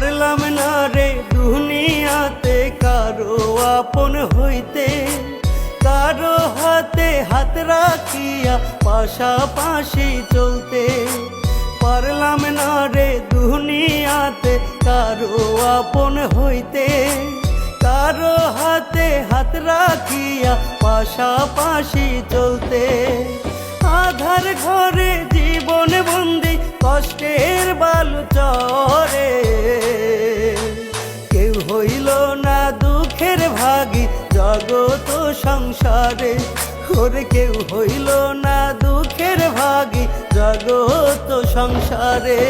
পারলাম না রে দুনিয়াতে কারো আপন হইতে, কারো হাতে হাত রাখিয়া পাশাপাশি চলতে। পারলাম না রে দুনিয়াতে কারো আপন হইতে, কারো হাতে হাত রাখিয়া পাশাপাশি চলতে। আধার ঘরে জীবন বন্দি কষ্টের বালু চরে, কেউ হইল না দুঃখের ভাগী জগত সংসারে। ওরে কেউ হইল না দুঃখের ভাগী জগত সংসারে।